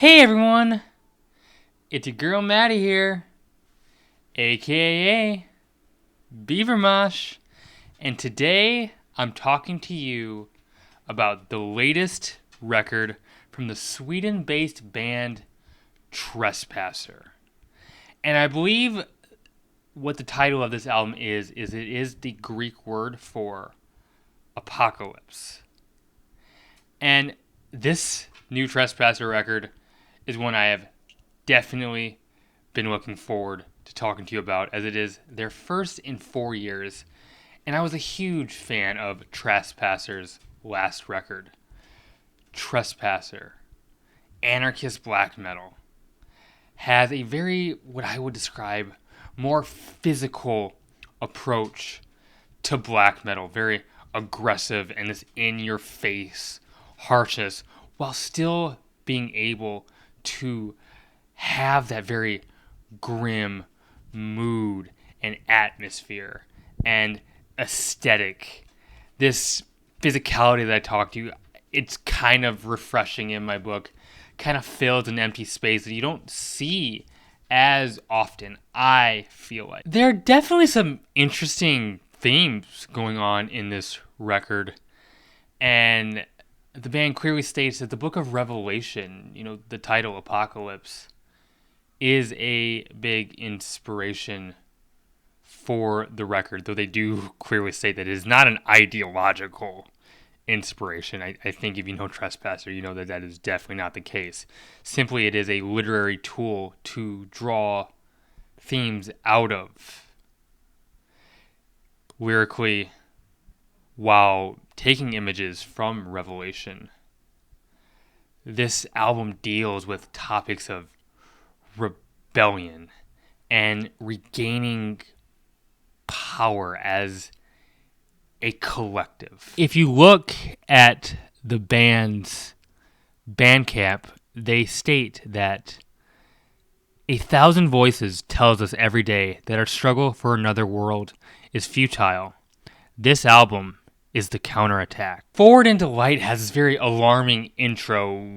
Hey everyone, it's your girl Maddie here, aka Beavermosh, and today I'm talking to you about the latest record from the Sweden-based band Trespasser. And I believe what the title of this album is it is the Greek word for apocalypse. And this new Trespasser record is one I have definitely been looking forward to talking to you about, as it is their first in 4 years. And I was a huge fan of Trespasser's last record, Trespasser, anarchist black metal, has a very, what I would describe, more physical approach to black metal, very aggressive and this in-your-face harshness, while still being able to have that very grim mood and atmosphere and aesthetic. This physicality that I talked to you, it's kind of refreshing in my book, kind of fills an empty space that you don't see as often, I feel like. There are definitely some interesting themes going on in this record, and the band clearly states that the book of Revelation, the title Apocalypse, is a big inspiration for the record, though they do clearly state that it is not an ideological inspiration. I think if you know Trespasser, you know that that is definitely not the case. Simply, it is a literary tool to draw themes out of lyrically while taking images from Revelation. This album deals with topics of rebellion and regaining power as a collective. If you look at the band's Bandcamp, they state that 1,000 voices tells us every day that our struggle for another world is futile. This album is the counterattack. Forward into Light has this very alarming intro.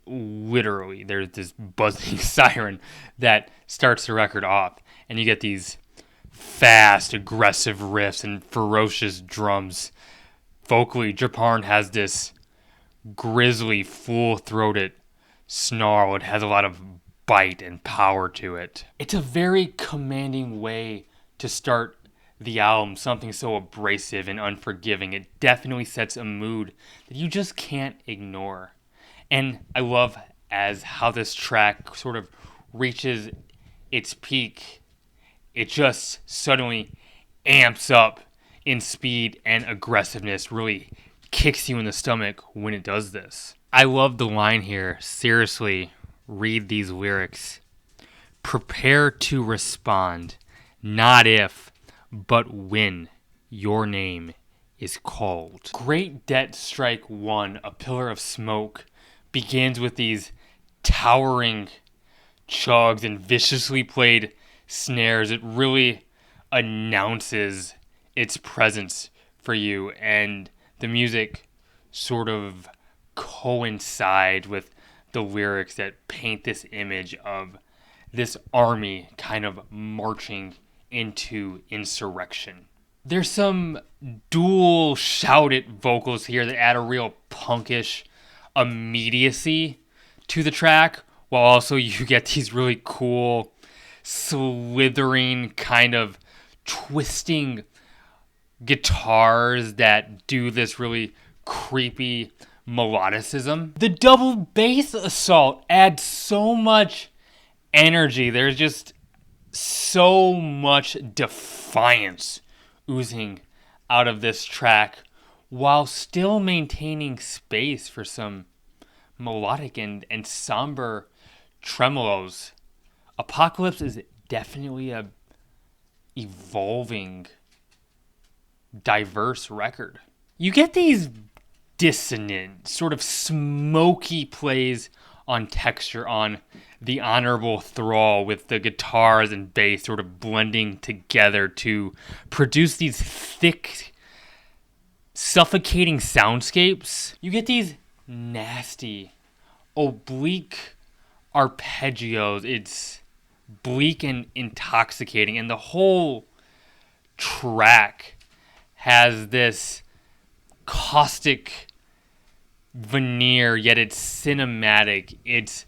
Literally, there's this buzzing siren that starts the record off, and you get these fast, aggressive riffs and ferocious drums. Vocally, Japan has this grisly, full-throated snarl. It has a lot of bite and power to it. It's a very commanding way to start the album, something so abrasive and unforgiving. It definitely sets a mood that you just can't ignore. And I love as how this track sort of reaches its peak. It just suddenly amps up in speed and aggressiveness, really kicks you in the stomach when it does this. I love the line here. Seriously, read these lyrics. Prepare to respond, not if, but when your name is called. Great Debt Strike 1, A Pillar of Smoke, begins with these towering chugs and viciously played snares. It really announces its presence for you, and the music sort of coincides with the lyrics that paint this image of this army kind of marching into insurrection. There's some dual shouted vocals here that add a real punkish immediacy to the track, while also you get these really cool slithering kind of twisting guitars that do this really creepy melodicism. The double bass assault adds so much energy. There's just so much defiance oozing out of this track while still maintaining space for some melodic and somber tremolos. Apocalypse is definitely a evolving, diverse record. You get these dissonant, sort of smoky plays on texture on The Honorable Thrall, with the guitars and bass sort of blending together to produce these thick, suffocating soundscapes. You get these nasty, oblique arpeggios. It's bleak and intoxicating, and the whole track has this caustic veneer, yet it's cinematic. It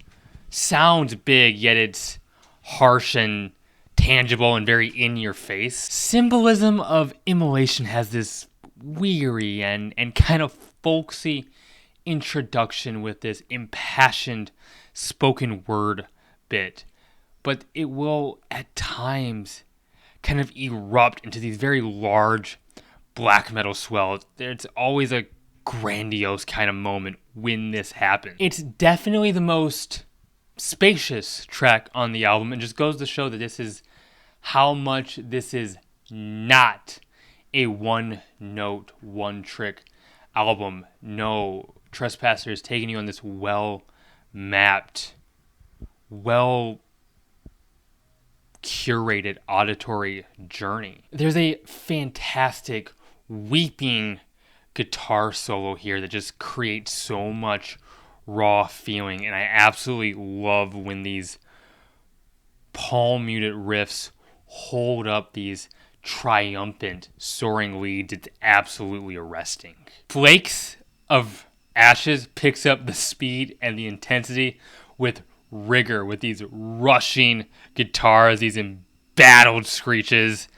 sounds big, yet it's harsh and tangible and very in your face. Symbolism of immolation has this weary and kind of folksy introduction with this impassioned spoken word bit, but it will at times kind of erupt into these very large black metal swells. There's always a grandiose kind of moment when this happens. It's definitely the most spacious track on the album, and just goes to show that this is how much this is not a one-note, one-trick album. No, Trespasser is taking you on this well-mapped, well-curated auditory journey. There's a fantastic weeping guitar solo here that just creates so much raw feeling, and I absolutely love when these palm muted riffs hold up these triumphant soaring leads. It's absolutely arresting. Flakes of Ashes picks up the speed and the intensity with rigor, with these rushing guitars, these embattled screeches,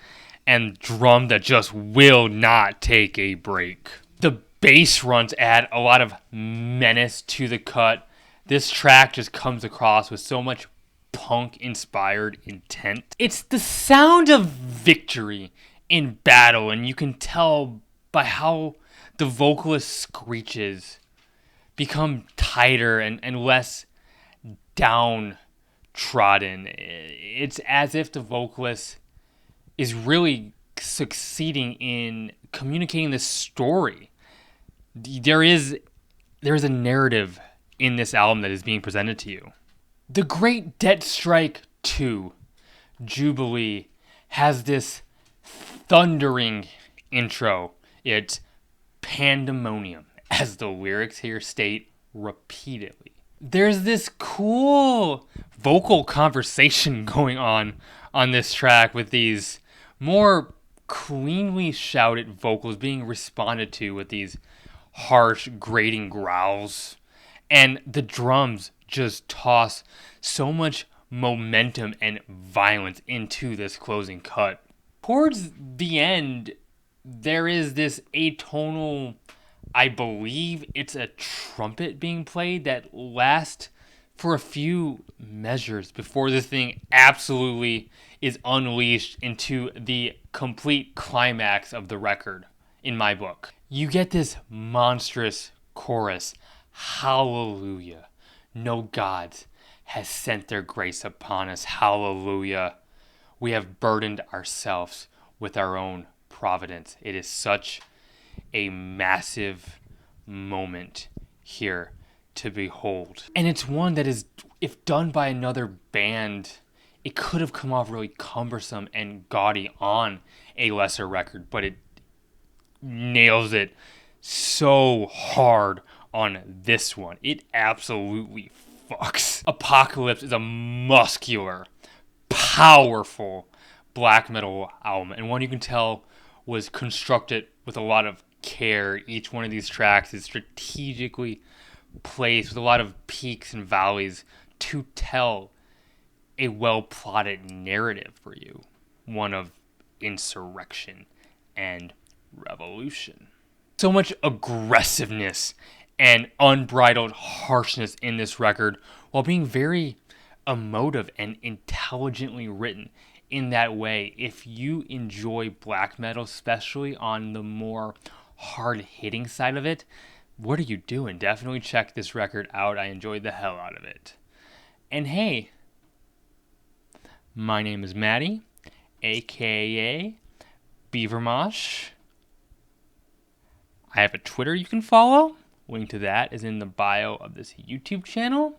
and drum that just will not take a break. The bass runs add a lot of menace to the cut. This track just comes across with so much punk-inspired intent. It's the sound of victory in battle, and you can tell by how the vocalist screeches become tighter and less downtrodden. It's as if the vocalist is really succeeding in communicating this story. There is a narrative in this album that is being presented to you. The Great Debt Strike 2, Jubilee, has this thundering intro. It's pandemonium, as the lyrics here state repeatedly. There's this cool vocal conversation going on this track with these more cleanly shouted vocals being responded to with these harsh, grating growls. And the drums just toss so much momentum and violence into this closing cut. Towards the end, there is this atonal, I believe it's a trumpet being played that lasts for a few measures before this thing absolutely is unleashed into the complete climax of the record, in my book. You get this monstrous chorus, hallelujah. No gods has sent their grace upon us. Hallelujah. We have burdened ourselves with our own providence. It is such a massive moment here to behold. And it's one that is, if done by another band, it could have come off really cumbersome and gaudy on a lesser record, but it nails it so hard on this one. It absolutely fucks. Apocalypse is a muscular, powerful black metal album, and one you can tell was constructed with a lot of care. Each one of these tracks is strategically placed with a lot of peaks and valleys to tell a well-plotted narrative for you, one of insurrection and revolution. So much aggressiveness and unbridled harshness in this record, while being very emotive and intelligently written in that way. If you enjoy black metal, especially on the more hard-hitting side of it, what are you doing? Definitely check this record out. I enjoyed the hell out of it. And hey, my name is Maddie, aka Beavermosh. I have a Twitter you can follow. Link to that is in the bio of this YouTube channel.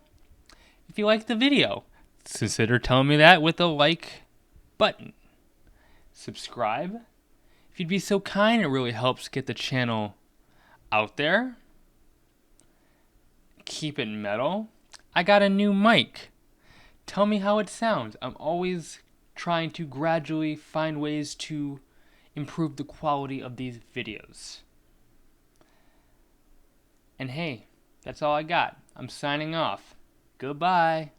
If you like the video, consider telling me that with a like button. Subscribe if you'd be so kind. It really helps get the channel out there. Keep it metal. I got a new mic tell me how it sounds. I'm always trying to gradually find ways to improve the quality of these videos. And hey, that's all I got. I'm signing off. Goodbye.